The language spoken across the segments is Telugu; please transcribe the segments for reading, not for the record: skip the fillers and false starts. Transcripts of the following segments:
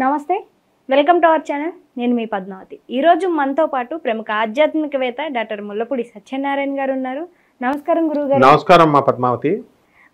నమస్తే, వెల్కమ్ టు అవర్ ఛానల్. నేను మీ పద్మావతి. ఈరోజు మనతో పాటు ప్రముఖ ఆధ్యాత్మికవేత్త డాక్టర్ ముల్లపూడి సత్యనారాయణ గారు ఉన్నారు. నమస్కారం గురువుగారు. నమస్కారం మా పద్మావతి.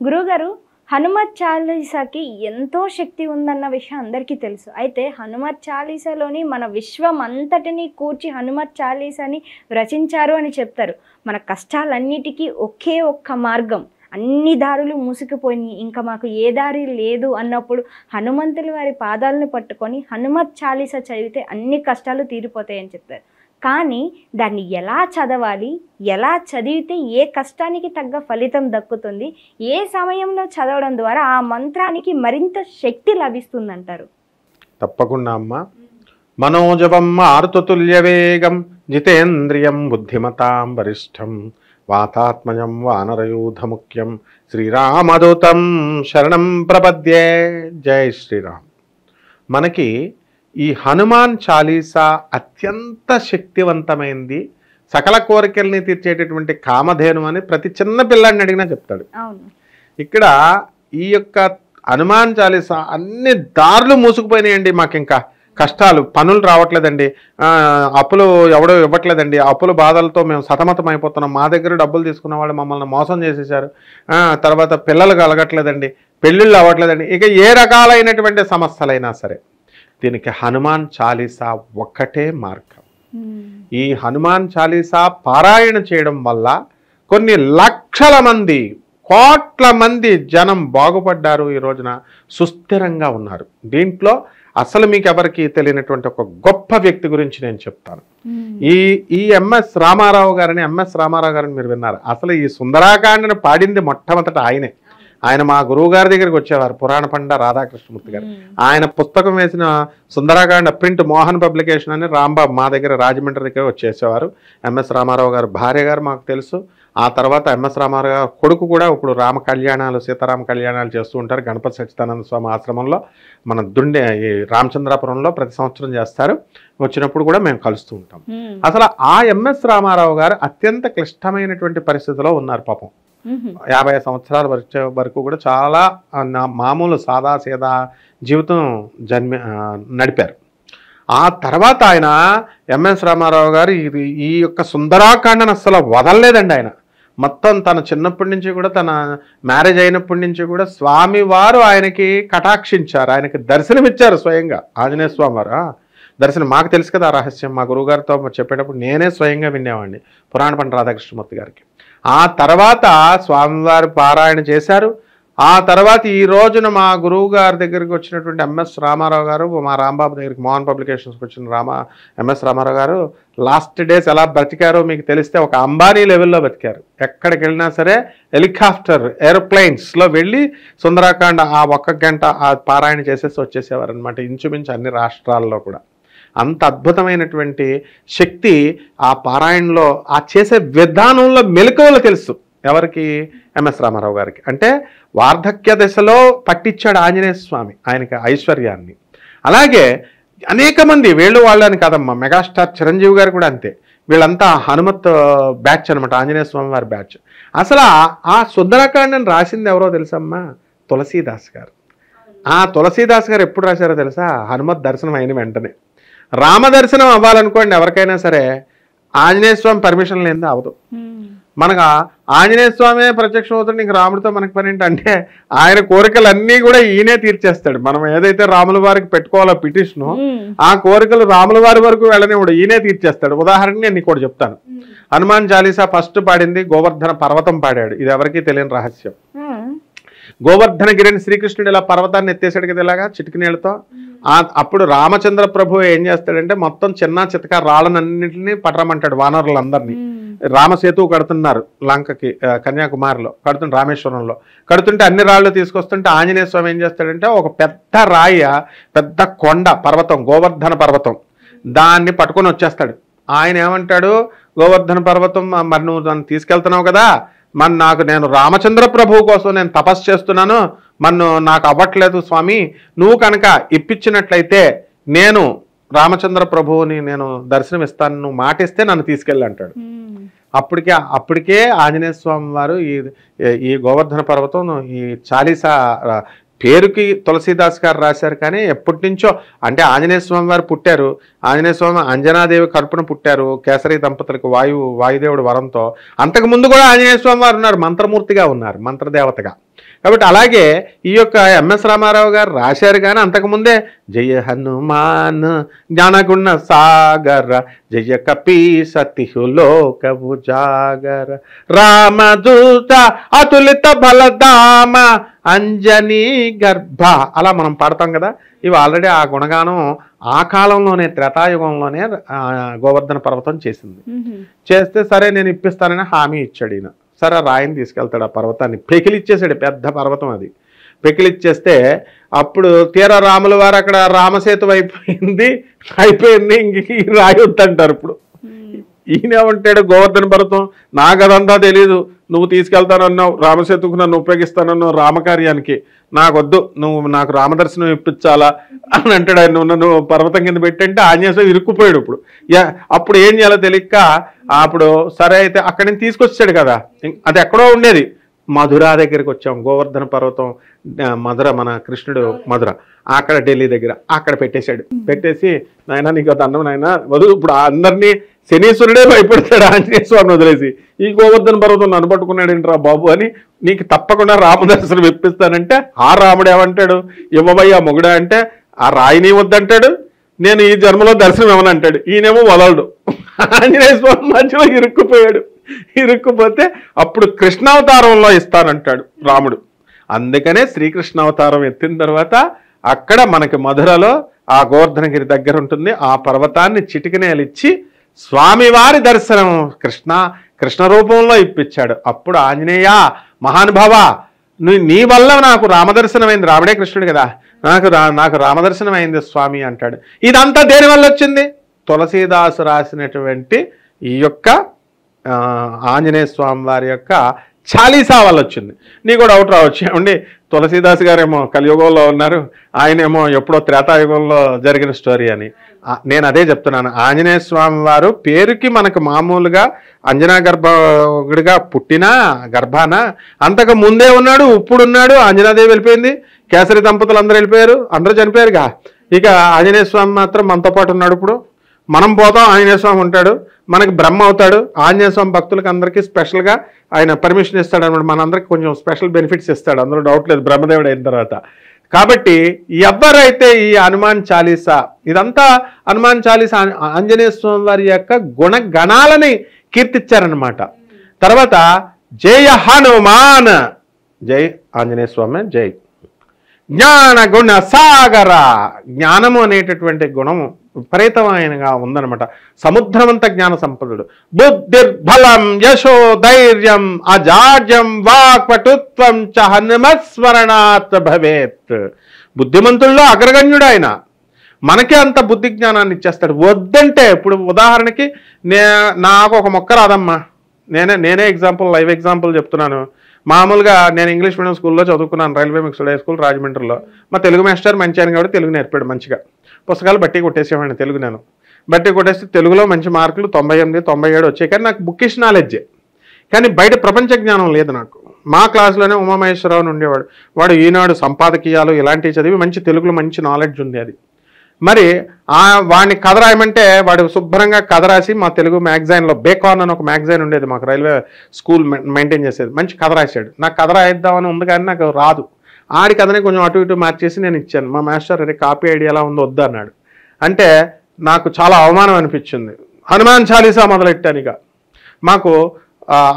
గురువుగారు, హనుమత్ చాలీసాకి ఎంతో శక్తి ఉందన్న విషయం అందరికీ తెలుసు. అయితే హనుమత్ చాలీసాలోని మన విశ్వం అంతటినీ కూర్చి హనుమత్ చాలీసాని రచించారు అని చెప్తారు. మన కష్టాలన్నిటికీ ఒకే ఒక్క మార్గం, అన్ని దారులు మూసుకుపోయి ఇంకా మాకు ఏ దారి లేదు అన్నప్పుడు హనుమంతులు వారి పాదాలను పట్టుకొని హనుమత్ చాలీసా చదివితే అన్ని కష్టాలు తీరిపోతాయని చెప్తారు. కానీ దాన్ని ఎలా చదవాలి, ఎలా చదివితే ఏ కష్టానికి తగ్గ ఫలితం దక్కుతుంది, ఏ సమయంలో చదవడం ద్వారా ఆ మంత్రానికి మరింత శక్తి లభిస్తుందంటారు? తప్పకుండా అమ్మా. మనోజవం ఆరుతుల్య వేగం జితేంద్రియం బుద్ధిమతాం వరిష్టం వాతాత్మజం వానరయూధ ముఖ్యం శ్రీరామదూతం శరణం ప్రపద్యే. జై శ్రీరామ్. మనకి ఈ హనుమాన్ చాలీసా అత్యంత శక్తివంతమైంది, సకల కోరికల్ని తీర్చేటటువంటి కామధేను అని ప్రతి చిన్న పిల్లాడిని అడిగినా చెప్తాడు. ఇక్కడ ఈ యొక్క హనుమాన్ చాలీసా అన్ని దారులు మూసుకుపోయినాయండి. మాకు ఇంకా కష్టాలు, పనులు రావట్లేదండి, అప్పులు ఎవడో ఇవ్వట్లేదండి, అప్పుల బాధలతో మేము సతమతం అయిపోతున్నాం, మా దగ్గర డబ్బులు తీసుకున్న వాళ్ళు మమ్మల్ని మోసం చేసేసారు, తర్వాత పిల్లలు కలగట్లేదండి, పెళ్ళిళ్ళు అవ్వట్లేదండి, ఇక ఏ రకాలైనటువంటి సమస్యలైనా సరే దీనికి హనుమాన్ చాలీసా ఒక్కటే మార్గం. ఈ హనుమాన్ చాలీసా పారాయణ చేయడం వల్ల కొన్ని లక్షల మంది, కోట్ల మంది జనం బాగుపడ్డారు, ఈ రోజున సుస్థిరంగా ఉన్నారు. దీంట్లో అసలు మీకు ఎవరికి తెలియనటువంటి ఒక గొప్ప వ్యక్తి గురించి నేను చెప్తాను. ఈ ఎంఎస్ రామారావు గారిని మీరు విన్నారు. అసలు ఈ సుందరాకాండను పాడింది మొట్టమొదట ఆయనే. ఆయన మా గురువు గారి దగ్గరికి వచ్చేవారు, పురాణ పండ రాధాకృష్ణమూర్తి గారు. ఆయన పుస్తకం వేసిన సుందరాకాండ ప్రింట్ మోహన్ పబ్లికేషన్ అని రాంబాబు మా దగ్గర రాజమండ్రి దగ్గర వచ్చేసేవారు. ఎంఎస్ రామారావు గారు భార్య గారు మాకు తెలుసు. ఆ తర్వాత ఎంఎస్ రామారావు గారు కొడుకు కూడా ఇప్పుడు రామ కళ్యాణాలు, సీతారామ కళ్యాణాలు చేస్తూ ఉంటారు. గణపతి సచ్చిదానంద స్వామి ఆశ్రమంలో మన ఈ రామచంద్రాపురంలో ప్రతి సంవత్సరం చేస్తారు. వచ్చినప్పుడు కూడా మేము కలుస్తూ ఉంటాం. అసలు ఆ ఎంఎస్ రామారావు గారు అత్యంత క్లిష్టమైనటువంటి పరిస్థితిలో ఉన్నారు పాపం. 50 సంవత్సరాల వరకు కూడా చాలా మామూలు సాదాసీదా జీవితం నడిపారు. ఆ తర్వాత ఆయన ఎంఎస్ రామారావు గారు ఈ యొక్క సుందరాకాండను అసలు వదలలేదండి. ఆయన మొత్తం తన చిన్నప్పటి నుంచి కూడా, తన మ్యారేజ్ అయినప్పటి నుంచి కూడా స్వామివారు ఆయనకి కటాక్షించారు, ఆయనకి దర్శనమిచ్చారు. స్వయంగా ఆంజనేయ స్వామి వారు దర్శనం. మాకు తెలుసు కదా ఆ రహస్యం, మా గురువుగారితో చెప్పేటప్పుడు నేనే స్వయంగా వినేవాడిని పురాణ పండ రాధాకృష్ణమూర్తి గారికి. ఆ తర్వాత స్వామివారు పారాయణ చేశారు. ఆ తర్వాత ఈ రోజున మా గురువు గారి దగ్గరికి వచ్చినటువంటి ఎంఎస్ రామారావు గారు, మా రాంబాబు దగ్గరికి మోహన్ పబ్లికేషన్స్కి వచ్చిన ఎంఎస్ రామారావు గారు లాస్ట్ డేస్ ఎలా బ్రతికారో మీకు తెలిస్తే ఒక అంబానీ లెవెల్లో బతికారు. ఎక్కడికి వెళ్ళినా సరే హెలికాప్టర్, ఏరోప్లైన్స్లో వెళ్ళి సుందరాకాండ ఆ 1 గంట ఆ పారాయణ చేసేసి వచ్చేసేవారు అనమాట, ఇంచుమించు అన్ని రాష్ట్రాల్లో కూడా. అంత అద్భుతమైనటువంటి శక్తి ఆ పారాయణలో, ఆ చేసే విధానంలో మెలకువలు తెలుసు ఎవరికి? ఎంఎస్ రామారావు గారికి. అంటే వార్ధక్య దశలో పట్టించాడు ఆంజనేయ స్వామి ఆయనకి ఐశ్వర్యాన్ని. అలాగే అనేక మంది, వాళ్ళని కాదమ్మా, మెగాస్టార్ చిరంజీవి గారు కూడా అంతే. వీళ్ళంతా హనుమత్ బ్యాచ్ అనమాట, ఆంజనేయ స్వామి వారి బ్యాచ్. అసలు ఆ సుందరకాండని రాసింది ఎవరో తెలుసమ్మా? తులసీదాస్ గారు. ఆ తులసీదాస్ గారు ఎప్పుడు రాశారో తెలుసా? హనుమత్ దర్శనం అయిన వెంటనే. రామదర్శనం అవ్వాలనుకోండి ఎవరికైనా సరే ఆంజనేయ స్వామి పర్మిషన్ లేనిదే అవదు. మనకు ఆంజనేయ స్వామి ప్రత్యక్షం అవుతుంది, ఇంక రాముడితో మనకు పని ఏంటంటే ఆయన కోరికలన్నీ కూడా ఈయనే తీర్చేస్తాడు. మనం ఏదైతే రాముల వారికి పెట్టుకోవాలో పిటిషను, ఆ కోరికలు రాముల వారి వరకు వెళ్ళనివాడు, ఈయనే తీర్చేస్తాడు. ఉదాహరణకి నేను నీకు ఒకటి చెప్తాను. హనుమాన్ చాలీసా ఫస్ట్ పాడింది గోవర్ధన పర్వతం పాడాడు. ఇది ఎవరికీ తెలియని రహస్యం. గోవర్ధనగిరిని శ్రీకృష్ణుడు ఇలా పర్వతాన్ని ఎత్తేసాడు కదా ఇలాగా చిటికి నీళ్ళతో. అప్పుడు రామచంద్ర ప్రభు ఏం చేస్తాడంటే మొత్తం చిన్న చితక రాళ్ళనన్నింటినీ పట్టరమంటాడు వానరులందరినీ. రామసేతు కడుతున్నారు లంకకి, కన్యాకుమారిలో కడుతుంటే, రామేశ్వరంలో కడుతుంటే అన్ని రాళ్ళు తీసుకొస్తుంటే ఆంజనేయ స్వామి ఏం చేస్తాడంటే ఒక పెద్ద రాయి, పెద్ద కొండ పర్వతం, గోవర్ధన పర్వతం, దాన్ని పట్టుకొని వచ్చేస్తాడు. ఆయన ఏమంటాడు, గోవర్ధన పర్వతం మరి నువ్వు దాన్ని తీసుకెళ్తున్నావు కదా, నేను రామచంద్ర ప్రభువు కోసం నేను తపస్సు చేస్తున్నాను, నాకు అవ్వట్లేదు స్వామి, నువ్వు కనుక ఇప్పించినట్లయితే నేను రామచంద్ర ప్రభువుని నేను దర్శనం ఇస్తాను, నువ్వు మాటిస్తే నన్ను తీసుకెళ్ళి అంటాడు. అప్పటికే ఆంజనేయ స్వామి వారు ఈ గోవర్ధన పర్వతం ఈ చాలీసా పేరుకి తులసీదాస్ గారు రాశారు, కానీ ఎప్పటి నుంచో అంటే ఆంజనేయ స్వామి వారు పుట్టారు. ఆంజనేయ స్వామి అంజనాదేవి కడుపున పుట్టారు కేసరి దంపతులకు వాయుదేవుడు వరంతో. అంతకుముందు కూడా ఆంజనేయ స్వామి వారు ఉన్నారు, మంత్రమూర్తిగా ఉన్నారు, మంత్రదేవతగా. కాబట్టి అలాగే ఈ యొక్క ఎంఎస్ రామారావు గారు రాశారు, కానీ అంతకుముందే జయ హనుమాన్ జ్ఞానగుణ సాగర జయ కపీ సతిహులోకవు జాగర రామదూత అతులిత బలధామ అంజనీ గర్భ, అలా మనం పాడతాం కదా. ఇవి ఆల్రెడీ ఆ గుణగానం ఆ కాలంలోనే త్రేతాయుగంలోనే గోవర్ధన పర్వతం చేసింది. చేస్తే సరే నేను ఇప్పిస్తానని హామీ ఇచ్చాడు ఈయన. సరే రాయిని తీసుకెళ్తాడు, ఆ పర్వతాన్ని పెకిలిచ్చేసాడు, పెద్ద పర్వతం అది. పెకిలిచ్చేస్తే అప్పుడు తీరా రాముల వారు అక్కడ రామసేతు అయిపోయింది, ఇంక ఈ రాయి వద్దంటారు. ఇప్పుడు ఈయనేమంటాడు, గోవర్ధన పర్వతం నాకు అదంతా తెలీదు, నువ్వు తీసుకెళ్తానన్నావు, రామసేతుకు నన్ను ఉపయోగిస్తానన్నావు రామకార్యానికి, నాకొద్దు, నువ్వు నాకు రామదర్శనం ఇప్పించాలా అని అంటాడు ఆయన. నన్ను పర్వతం కింద పెట్టంటే ఆంజనేయ ఇరుక్కుపోయాడు. ఇప్పుడు అప్పుడు ఏం చేయాలో తెలియక అప్పుడు సరే అయితే అక్కడి నుంచి తీసుకొచ్చాడు కదా, అది ఎక్కడో ఉండేది, మధుర దగ్గరికి వచ్చాం. గోవర్ధన పర్వతం మధుర, మన కృష్ణుడు మధుర, అక్కడ ఢిల్లీ దగ్గర అక్కడ పెట్టేశాడు. పెట్టేసి నాయన నీకు దండం నాయన వదులు, ఇప్పుడు అందరినీ శనీశ్వరుడే భయపడతాడు ఆంజనేయ స్వామిని వదిలేసి, ఈ గోవర్ధన పర్వతం నన్ను పట్టుకున్నాడు ఏంట్రా బాబు అని, నీకు తప్పకుండా రామదర్శనం ఇప్పిస్తానంటే ఆ రాముడు ఏమంటాడు, ఇవ్వబయ్యా మొగుడా అంటే ఆ రాయిని వద్దంటాడు, నేను ఈ జన్మలో దర్శనం ఏమని అంటాడు. ఈయనేమో వదలడు. ఆంజనేయ స్వామి మధ్యలో ఇరుక్కుపోయాడు. ఇరుక్కుపోతే అప్పుడు కృష్ణావతారంలో ఇస్తానంటాడు రాముడు. అందుకనే శ్రీకృష్ణావతారం ఎత్తిన తర్వాత అక్కడ మనకి మధురలో ఆ గోవర్ధనగిరి దగ్గర ఉంటుంది, ఆ పర్వతాన్ని చిటికనేలిచ్చి స్వామివారి దర్శనం కృష్ణ రూపంలో ఇప్పించాడు. అప్పుడు ఆంజనేయ మహానుభావ, నీ వల్ల నాకు రామదర్శనమైంది, రాముడే కృష్ణుడు కదా, నాకు రామదర్శనమైంది స్వామి అంటాడు. ఇదంతా దేని వల్ల వచ్చింది? తులసీదాసు రాసినటువంటి ఈ యొక్క ఆంజనేయ స్వామి వారి యొక్క చాలీసా వల్ల వచ్చింది. నీకు డౌట్ రావచ్చు, ఏమండి తులసీదాస్ గారేమో కలియుగంలో ఉన్నారు, ఆయనేమో ఎప్పుడో త్రేతాయుగంలో జరిగిన స్టోరీ అని. నేను అదే చెప్తున్నాను. ఆంజనేయ స్వామి వారు పేరుకి మనకు మామూలుగా అంజనా గర్భుడిగా పుట్టినా గర్భాన అంతకు ముందే ఉన్నాడు, ఇప్పుడున్నాడు. అంజనాదేవి వెళ్ళిపోయింది, కేసరి దంపతులు అందరూ వెళ్ళిపోయారు, అందరూ చనిపోయారుగా. ఇక ఆంజనేయ స్వామి మాత్రం మనతో పాటు ఉన్నాడు. ఇప్పుడు మనం పోతాం, ఆంజనేయ స్వామి ఉంటాడు, మనకి బ్రహ్మ అవుతాడు. ఆంజనేయ స్వామి భక్తులకు అందరికీ స్పెషల్గా ఆయన పర్మిషన్ ఇస్తాడు అనమాట, మనందరికి కొంచెం స్పెషల్ బెనిఫిట్స్ ఇస్తాడు, అందులో డౌట్ లేదు, బ్రహ్మదేవుడు అయిన తర్వాత. కాబట్టి ఎవరైతే ఈ హనుమాన్ చాలీసా, ఇదంతా హనుమాన్ చాలీసా ఆంజనేయ స్వామి వారి యొక్క గుణగణాలని కీర్తించారనమాట. తర్వాత జయ హనుమాన్, జై ఆంజనేయ స్వామి, జై జ్ఞాన గుణ సాగర, జ్ఞానము అనేటటువంటి గుణము విపరీతమైనగా ఉందనమాట. సముద్రమంత జ్ఞాన సంపదుడు. బుద్ధిర్బలం యశో ధైర్యం అజాడ్యం వాక్పటుత్వం చ హనుమత్స్మరణాత్ భవేత్. బుద్ధిమంతుల్లో అగ్రగణ్యుడు ఆయన. మనకే అంత బుద్ధి జ్ఞానాన్ని ఇచ్చేస్తాడు. వద్దంటే ఇప్పుడు ఉదాహరణకి నాకు ఒక మొక్క రాదమ్మా, నేనే ఎగ్జాంపుల్, లైవ్ ఎగ్జాంపుల్ చెప్తున్నాను. మామూలుగా నేను ఇంగ్లీష్ మీడియం స్కూల్లో చదువుకున్నాను, రైల్వే మిక్స్డ్ హై స్కూల్ రాజమండ్రిలో. మా తెలుగు మాస్టర్ మంచి ఆయన కాబట్టి తెలుగు నేర్పాడు మంచిగా. పుస్తకాలు బట్టి కొట్టేసేవాడిని తెలుగు. నేను బట్టి కొట్టేస్తే తెలుగులో మంచి మార్కులు 98, 97 వచ్చాయి. కానీ నాకు బుక్కిష్ నాలెడ్జే, కానీ బయట ప్రపంచ జ్ఞానం లేదు నాకు. మా క్లాస్లోనే ఉమామహేశ్వరరావు ఉండేవాడు, వాడు ఈనాడు సంపాదకీయాలు ఇలాంటివి చదివి మంచి తెలుగులో మంచి నాలెడ్జ్ ఉంది. అది మరి వాడిని కథ రాయమంటే వాడు శుభ్రంగా కథ రాసి మా తెలుగు మ్యాగజైన్లో బేకాన్ అని ఒక మ్యాగజైన్ ఉండేది మాకు, రైల్వే స్కూల్ మెయింటైన్ చేసేది, మంచి కథ రాశాడు. నాకు కథ రాయిద్దామని ఉంది కానీ నాకు రాదు. ఆడి కథని కొంచెం అటు ఇటు మార్చేసి నేను ఇచ్చాను. మా మాస్టర్ అరే కాపీ ఐడియా ఎలా ఉందో వద్దు అన్నాడు. అంటే నాకు చాలా అవమానం అనిపించింది. హనుమాన్ చాలీసా మొదలెట్టాను. ఇక మాకు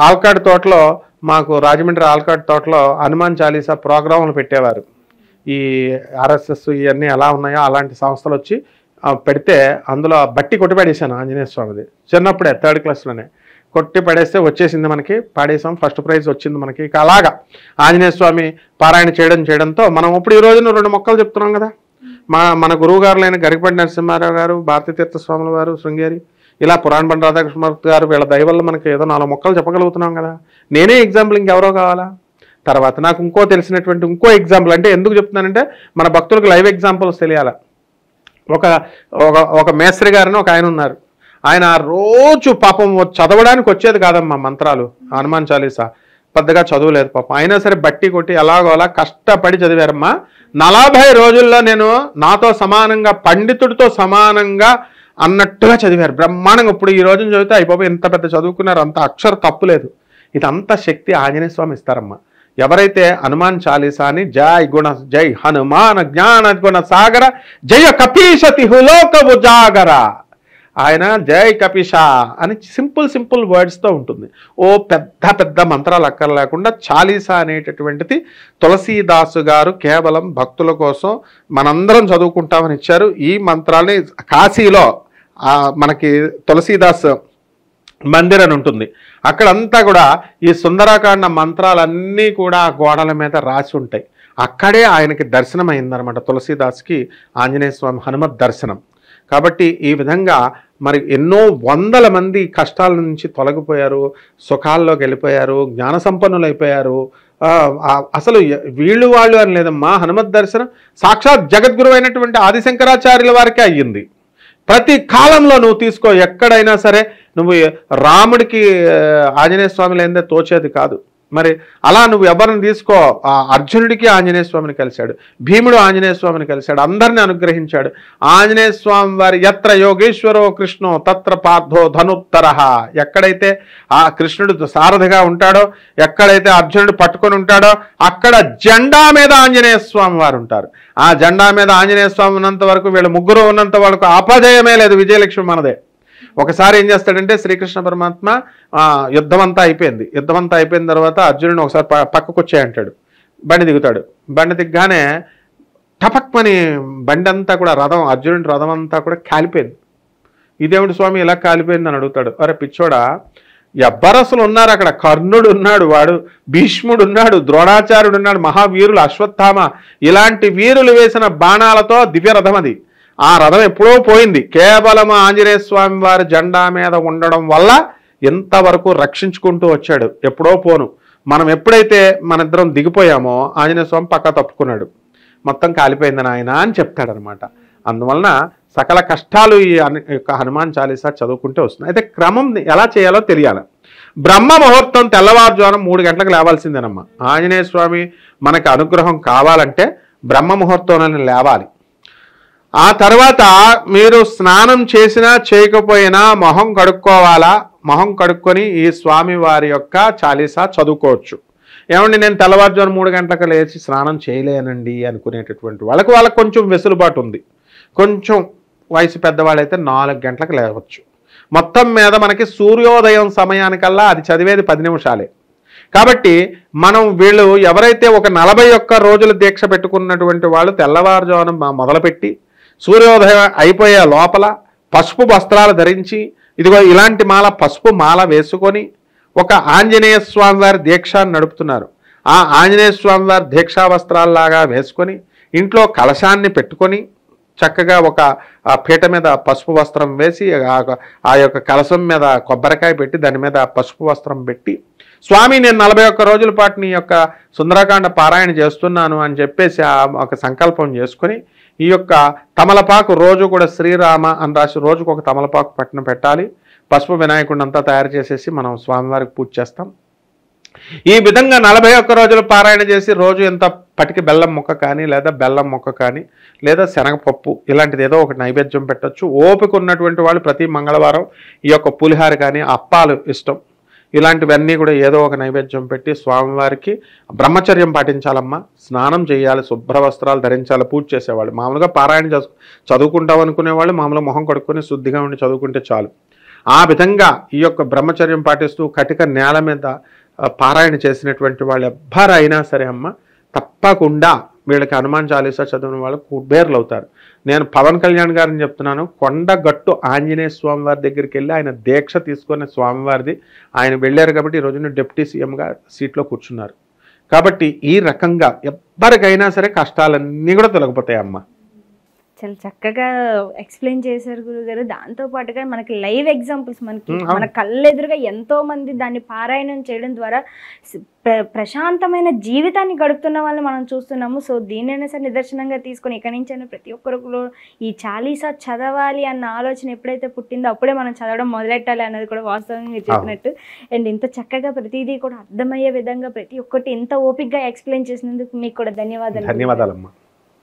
ఆల్కాడ్ తోటలో, మాకు రాజమండ్రి ఆల్కాడ్ తోటలో హనుమాన్ చాలీసా ప్రోగ్రాములు పెట్టేవారు. ఈ ఆర్ఎస్ఎస్ ఇవన్నీ ఎలా ఉన్నాయో అలాంటి సంస్థలు వచ్చి పెడితే అందులో బట్టి కొట్టి పడేశాను ఆంజనేయ స్వామిది. చిన్నప్పుడే 3rd క్లాస్లోనే కొట్టి పడేస్తే వచ్చేసింది మనకి, పాడేసాం, ఫస్ట్ ప్రైజ్ వచ్చింది మనకి. ఇక అలాగా ఆంజనేయ స్వామి పారాయణ చేయడంతో మనం ఇప్పుడు ఈ రోజున 2 మొక్కలు చెప్తున్నాం కదా. మన గురువు గారులైన గరికపాటి నరసింహారావు గారు, భారతీతీర్థ స్వాముల వారు శృంగేరి, ఇలా పురాణ బండ రాధాకృష్ణమూర్తి గారు, వీళ్ళ దయ వల్ల మనకి ఏదో 4 మొక్కలు చెప్పగలుగుతున్నాం కదా. నేనే ఎగ్జాంపుల్, ఇంకెవరో కావాలా? తర్వాత నాకు ఇంకో తెలిసినటువంటి ఇంకో ఎగ్జాంపుల్, అంటే ఎందుకు చెప్తున్నానంటే మన భక్తులకు లైవ్ ఎగ్జాంపుల్స్ తెలియాల. ఒక మేస్త్రి గారని ఒక ఆయన ఉన్నారు. ఆయన రోజు పాపం చదవడానికి వచ్చేది కాదమ్మా మంత్రాలు, హనుమాన్ చాలీసా పెద్దగా చదువులేదు పాపం, అయినా సరే బట్టి కొట్టి ఎలాగో అలా కష్టపడి చదివారమ్మా. 40 రోజుల్లో నేను నాతో సమానంగా పండితుడితో సమానంగా అన్నట్టుగా చదివారు బ్రహ్మాండంగా. ఇప్పుడు ఈ రోజున చదివితే అయిపోయి ఇంత పెద్ద చదువుకున్నారు, అంత అక్షర తప్పులేదు. ఇదంతా శక్తి ఆంజనేయ స్వామి ఇస్తారమ్మా. ఎవరైతే హనుమాన్ చాలీసాని జై హనుమాన్ జ్ఞాన గుణ సాగర జయ కపీశతి హులోక ఉజాగర, ఆయన జై కపిష అని సింపుల్ వర్డ్స్తో ఉంటుంది. ఓ పెద్ద పెద్ద మంత్రాలు అక్కర్ లేకుండా చాలీసా అనేటటువంటిది తులసీదాసు గారు కేవలం భక్తుల కోసం మనందరం చదువుకుంటామని ఇచ్చారు. ఈ మంత్రాల్ని కాశీలో మనకి తులసీదాస్ మందిర్ అని ఉంటుంది, అక్కడంతా కూడా ఈ సుందరాకాండ మంత్రాలన్నీ కూడా గోడల మీద రాసి ఉంటాయి. అక్కడే ఆయనకి దర్శనం అయిందనమాట, తులసీదాస్కి ఆంజనేయ స్వామి హనుమత్ దర్శనం. కాబట్టి ఈ విధంగా మరి ఎన్నో వందల మంది కష్టాల నుంచి తొలగిపోయారు, సుఖాల్లోకి వెళ్ళిపోయారు, జ్ఞాన సంపన్నులు అయిపోయారు. అసలు వీళ్ళు వాళ్ళు అని లేదమ్మా, హనుమత్ దర్శనం సాక్షాత్ జగద్గురు అయినటువంటి ఆదిశంకరాచార్యుల వారికే అయ్యింది. ప్రతి కాలంలో నువ్వు తీసుకో, ఎక్కడైనా సరే నువ్వు రాముడికి ఆంజనేయ స్వామి లేదే తోచేది కాదు. మరి అలా నువ్వు ఎవరిని తీసుకో, అర్జునుడికి ఆంజనేయ స్వామిని కలిశాడు, భీముడు ఆంజనేయ స్వామిని కలిశాడు, అందరిని అనుగ్రహించాడు. ఆంజనేయ స్వామి వారి యత్ర యోగేశ్వరో కృష్ణో తత్ర పార్థో ధనుత్తరః, ఎక్కడైతే ఆ కృష్ణుడు సారథిగా ఉంటాడో, ఎక్కడైతే అర్జునుడు పట్టుకొని ఉంటాడో అక్కడ జెండా మీద ఆంజనేయ స్వామి వారు ఉంటారు. ఆ జెండా మీద ఆంజనేయ స్వామి ఉన్నంత వరకు, వీళ్ళు ముగ్గురు ఉన్నంత వరకు అపజయమే లేదు, విజయలక్ష్మి మనదే. ఒకసారి ఏం చేస్తాడంటే శ్రీకృష్ణ పరమాత్మ యుద్ధం అంతా అయిపోయిన తర్వాత అర్జునుడిని ఒకసారి పక్కకు వచ్చాయంటాడు, బండి దిగుతాడు. బండి దిగ్గానే టపక్మని బండి అంతా కూడా అర్జునుడి రథం అంతా కూడా కాలిపోయింది. ఇదేమిటి స్వామి ఇలా కాలిపోయిందని అడుగుతాడు. అరే పిచ్చోడా, ఎవ్వరసలు ఉన్నారు అక్కడ, కర్ణుడు ఉన్నాడు, వాడు భీష్ముడు ఉన్నాడు, ద్రోణాచార్యుడు ఉన్నాడు, మహావీరులు అశ్వత్థామ, ఇలాంటి వీరులు వేసిన బాణాలతో దివ్య రథం అది. ఆ రథం ఎప్పుడో పోయింది, కేవలం ఆంజనేయ స్వామి వారి జెండా మీద ఉండడం వల్ల ఎంతవరకు రక్షించుకుంటూ వచ్చాడు. ఎప్పుడో పోను, మనం ఎప్పుడైతే మన ఇద్దరం దిగిపోయామో ఆంజనేయ స్వామి పక్క తప్పుకున్నాడు, మొత్తం కాలిపోయిందని ఆయన అని చెప్తాడనమాట. అందువలన సకల కష్టాలు ఈ యొక్క హనుమాన్ చాలీసా చదువుకుంటే వస్తుంది. అయితే క్రమం ఎలా చేయాలో తెలియాలి. బ్రహ్మ ముహూర్తం తెల్లవారుజామున 3 గంటలకు లేవాల్సిందేనమ్మా. ఆంజనేయ స్వామి మనకు అనుగ్రహం కావాలంటే బ్రహ్మ ముహూర్తంలోనే లేవాలి. ఆ తర్వాత మీరు స్నానం చేసినా చేయకపోయినా మొహం కడుక్కోవాలా. మొహం కడుక్కొని ఈ స్వామి వారి యొక్క చాలీసా చదువుకోవచ్చు. ఏమండి నేను తెల్లవారుజామున 3 గంటలకు లేచి స్నానం చేయలేనండి అనుకునేటటువంటి వాళ్ళకి కొంచెం వెసులుబాటు ఉంది. కొంచెం వయసు పెద్దవాళ్ళైతే 4 గంటలకు లేవచ్చు. మొత్తం మీద మనకి సూర్యోదయం సమయానికల్లా అది చదివేది 10 నిమిషాలే. కాబట్టి మనం వీళ్ళు ఎవరైతే ఒక 41 రోజుల దీక్ష పెట్టుకున్నటువంటి వాళ్ళు తెల్లవారుజామున మొదలుపెట్టి సూర్యోదయం అయిపోయే లోపల పసుపు వస్త్రాలు ధరించి, ఇదిగో ఇలాంటి మాల, పసుపు మాల వేసుకొని ఒక ఆంజనేయ స్వామి వారి దీక్ష నడుపుతున్నారు. ఆ ఆంజనేయ స్వామి వారి దీక్షా వస్త్రాల్లాగా వేసుకొని ఇంట్లో కలశాన్ని పెట్టుకొని చక్కగా ఒక పీట మీద పసుపు వస్త్రం వేసి ఆ యొక్క కలశం మీద కొబ్బరికాయ పెట్టి దాని మీద పసుపు వస్త్రం పెట్టి, స్వామి నేను 41 రోజుల పాటు నీ యొక్క సుందరకాండ పారాయణ చేస్తున్నాను అని చెప్పేసి ఒక సంకల్పం చేసుకొని ఈ యొక్క తమలపాకు రోజు కూడా శ్రీరామ అని రాసి రోజుకు ఒక తమలపాకు పట్టిన పెట్టాలి. పసుపు వినాయకుడిని అంతా తయారు చేసేసి మనం స్వామివారికి పూజ చేస్తాం. ఈ విధంగా 41 రోజులు పారాయణ చేసి రోజు ఎంత పటికి బెల్లం ముక్క కానీ లేదా బెల్లం ముక్క కానీ లేదా శనగపప్పు ఇలాంటిది ఏదో ఒక నైవేద్యం పెట్టచ్చు. ఓపిక ఉన్నటువంటి వాళ్ళు ప్రతి మంగళవారం ఈ యొక్క పులిహార కానీ అప్పాలు ఇష్టం ఇలాంటివన్నీ కూడా ఏదో ఒక నైవేద్యం పెట్టి స్వామివారికి బ్రహ్మచర్యం పాటించాలమ్మా. స్నానం చేయాలి, శుభ్ర వస్త్రాలు ధరించాలి. పూజ చేసేవాళ్ళు మామూలుగా పారాయణ చదువుకుంటాం అనుకునేవాళ్ళు మామూలుగా మొహం కడుక్కొని శుద్ధిగా ఉండి చదువుకుంటే చాలు. ఆ విధంగా ఈ యొక్క బ్రహ్మచర్యం పాటిస్తూ కటిక నేల మీద పారాయణ చేసినటువంటి వాళ్ళు ఎవ్వరైనా సరే అమ్మ తప్పకుండా వీళ్ళకి హనుమాన్ చాలీసా చదివిన వాళ్ళు కుబేర్లు అవుతారు. నేను పవన్ కళ్యాణ్ గారిని చెప్తున్నాను, కొండగట్టు ఆంజనేయ స్వామి వారి దగ్గరికి వెళ్ళి ఆయన దీక్ష తీసుకునే స్వామివారిది ఆయన వెళ్ళారు కాబట్టి ఈ రోజున డిప్యూటీ సీఎంగా సీట్లో కూర్చున్నారు. కాబట్టి ఈ రకంగా ఎవ్వరికైనా సరే కష్టాలన్నీ కూడా తొలగిపోతాయి అమ్మ. చాలా చక్కగా ఎక్స్ప్లెయిన్ చేశారు గురుగారు. దాంతో పాటుగా మనకి లైవ్ ఎగ్జాంపుల్స్ మన కళ్ళెదురుగా ఎంతో మంది దాన్ని పారాయణం చేయడం ద్వారా ప్రశాంతమైన జీవితాన్ని గడుపుతున్న వాళ్ళని మనం చూస్తున్నాము. సో దీనైనా సరే నిదర్శనంగా తీసుకొని ఇక్కడి నుంచైనా ప్రతి ఒక్కరిలో ఈ చాలీసా చదవాలి అన్న ఆలోచన ఎప్పుడైతే పుట్టిందో అప్పుడే మనం చదవడం మొదలెట్టాలి అన్నది కూడా వాస్తవంగా మీరు చెప్పినట్టు. అండ్ ఇంత చక్కగా ప్రతిదీ కూడా అర్థమయ్యే విధంగా ప్రతి ఒక్కటి ఎంత ఓపికగా ఎక్స్ప్లెయిన్ చేసినందుకు మీకు కూడా ధన్యవాదాలు. ధన్యవాదాలమ్మా.